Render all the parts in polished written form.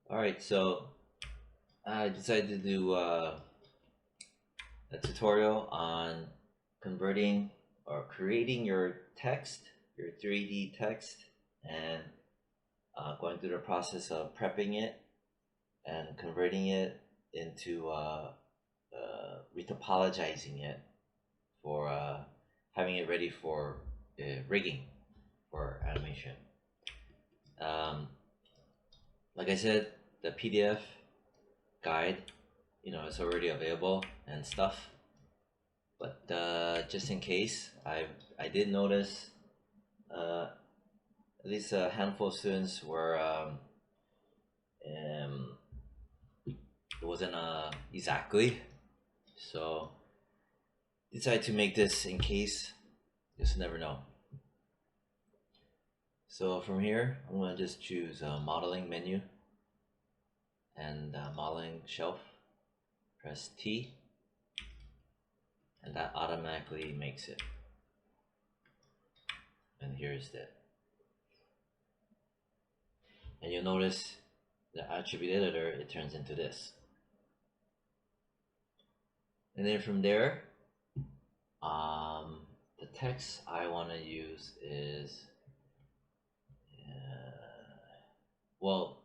Alright, so I decided to do a tutorial on converting or creating your text, your 3D text, and going through the process of prepping it and converting it into retopologizing it for having it ready for rigging for animation. Like I said, the PDF guide, it's already available and stuff. But just in case, I did notice at least a handful of students were it wasn't exactly, so decided to make this in case. Just never know. So from here, I'm gonna just choose modeling menu and modeling shelf. Press T, and that automatically makes it. And here's that. And you'll notice the attribute editor, it turns into this. And then from there, the text I want to use is, well,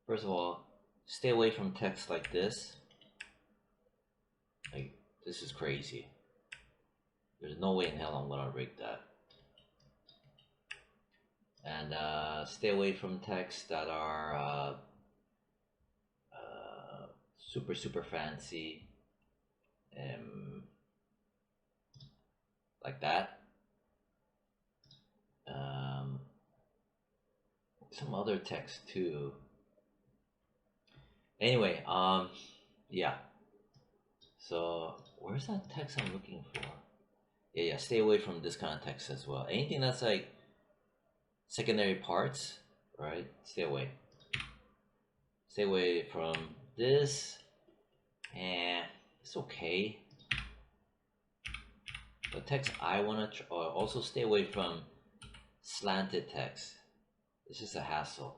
first of all, stay away from text like this. Like, this is crazy. There's no way in hell I'm gonna rig that. And stay away from texts that are super fancy, like that. Some other text too. Anyway, yeah. So where's that text I'm looking for? Yeah, stay away from this kind of text as well. Anything that's like secondary parts, right? Stay away. Stay away from this. It's okay. The text I want to also stay away from slanted text. It's just a hassle.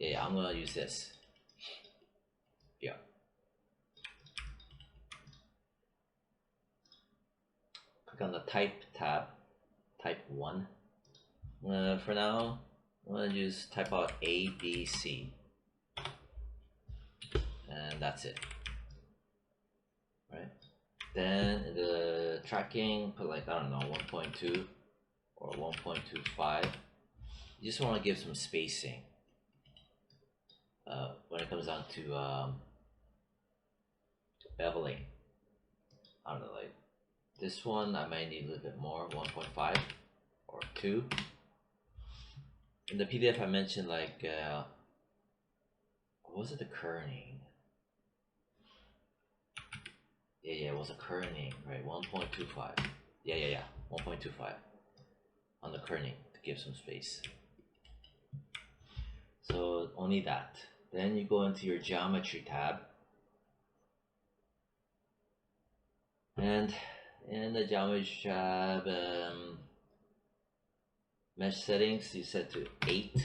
Yeah, I'm gonna use this. Yeah. Click on the type tab, type 1. For now, I'm gonna just type out A, B, C. And that's it. Right? Then the tracking, put like, I don't know, 1.2 or 1.25. You just want to give some spacing when it comes down to beveling. I don't know, like this one I might need a little bit more, 1.5 or 2. In the PDF I mentioned like what was it, the kerning? Yeah, it was a kerning, right? 1.25. Yeah, 1.25 on the kerning to give some space. So only that. Then you go into your geometry tab, and in the geometry tab, mesh settings you set to 8.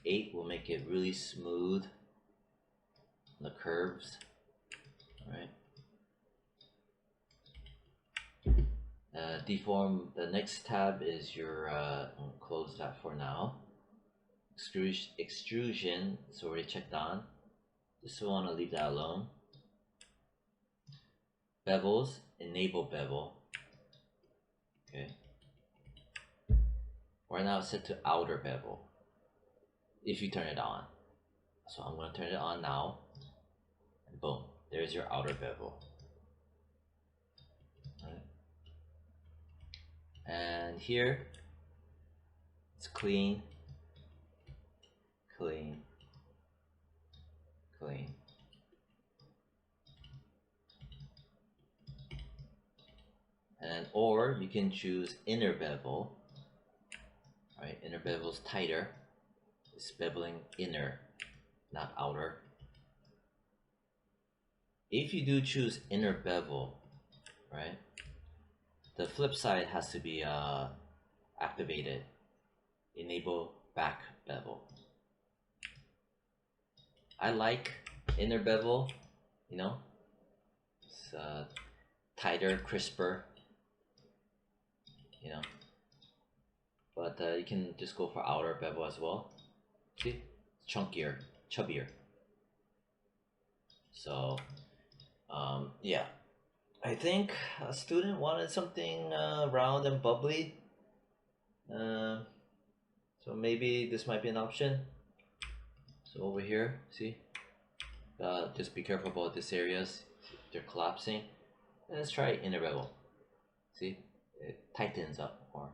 8 will make it really smooth on the curves. All right. Deform, the next tab is your, I'll close that for now. Extrusion is already checked on. Just want to leave that alone. Bevels, enable bevel. Okay. Right now it's set to outer bevel if you turn it on. So I'm going to turn it on now. And boom, there's your outer bevel. Right. And here it's clean, clean, clean. And or you can choose inner bevel. Right, inner bevel is tighter. It's beveling inner, not outer. If you do choose inner bevel, right, the flip side has to be activated. enable back bevel. I like inner bevel, you know, it's tighter, crisper, you know, but you can just go for outer bevel as well. See, chunkier, chubbier. So yeah, I think a student wanted something round and bubbly, so maybe this might be an option. So over here, see, just be careful about these areas, they're collapsing. Let's try inner bevel. See, it tightens up more,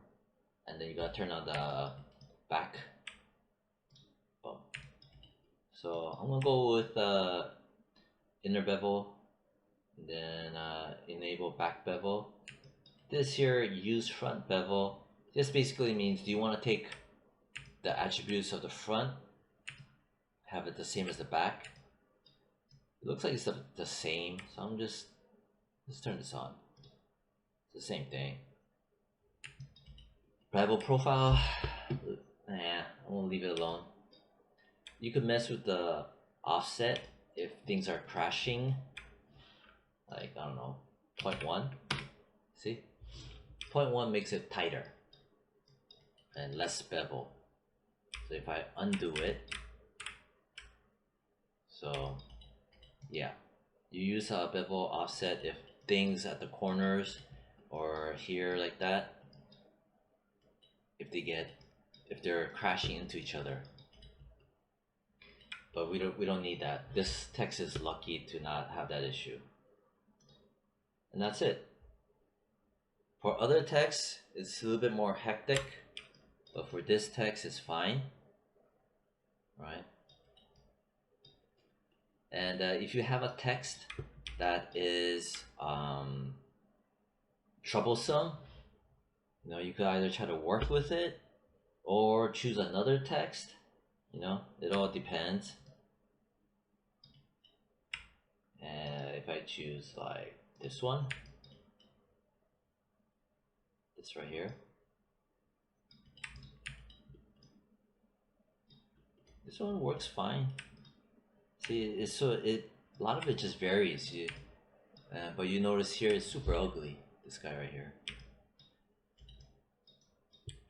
and then you gotta turn on the back. So I'm gonna go with inner bevel, and then enable back bevel. This here, use front bevel. This basically means, do you want to take the attributes of the front, have it the same as the back? It looks like it's the same, so I'm let's turn this on. It's the same thing. Bevel profile, nah, I'm gonna leave it alone. You could mess with the offset if things are crashing, like, I don't know, 0.1. See, 0.1 makes it tighter and less bevel. So if I undo it, so yeah, you use a bevel offset if things at the corners or here like that, if they're crashing into each other. But we don't need that. This text is lucky to not have that issue. And that's it. For other texts, it's a little bit more hectic, but for this text, it's fine, right? And if you have a text that is troublesome, you know, you could either try to work with it or choose another text. You know, it all depends. And if I choose like this one, this right here, this one works fine. See, a lot of it just varies. But you notice here it's super ugly. This guy right here.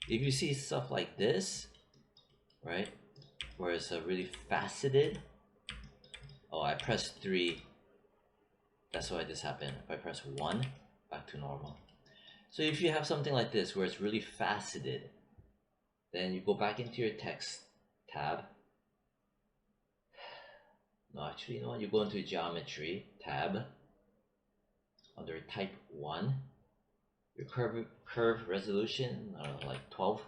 If you see stuff like this, right, where it's really faceted. Oh, I pressed 3. That's why this happened. If I press 1, back to normal. So if you have something like this where it's really faceted, then you go back into your text tab. No, actually, you know what? You go into geometry tab under type 1. Your curve resolution, I don't know, like 12.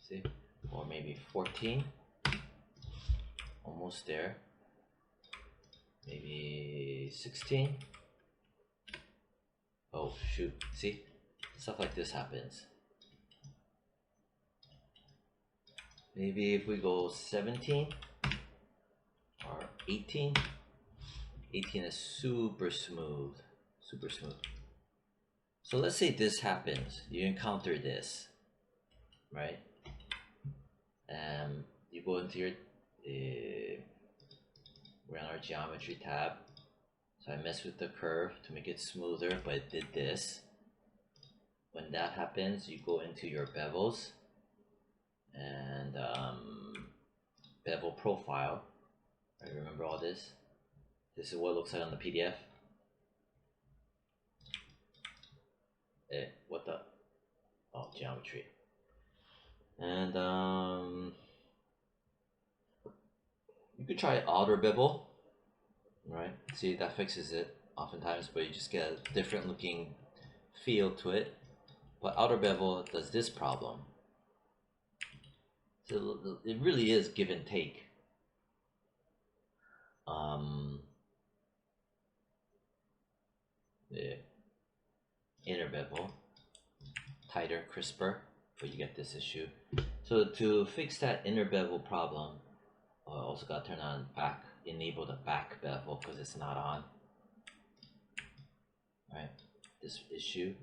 See, or maybe 14. Almost there. Maybe 16. Oh shoot! See, stuff like this happens. Maybe if we go 17 or 18. 18 is super smooth. Super smooth. So let's say this happens. You encounter this, right? You go into your we're on our geometry tab. So I messed with the curve to make it smoother, but it did this. When that happens, you go into your bevels and bevel profile. I remember all this. This is what it looks like on the PDF. What the? Oh, geometry. And you could try outer bevel, right? See, that fixes it oftentimes, but you just get a different looking feel to it. But outer bevel does this problem. So it really is give and take. The inner bevel, tighter, crisper, but you get this issue. So to fix that inner bevel problem, also got to turn on enable the back bevel because it's not on. Right, this issue.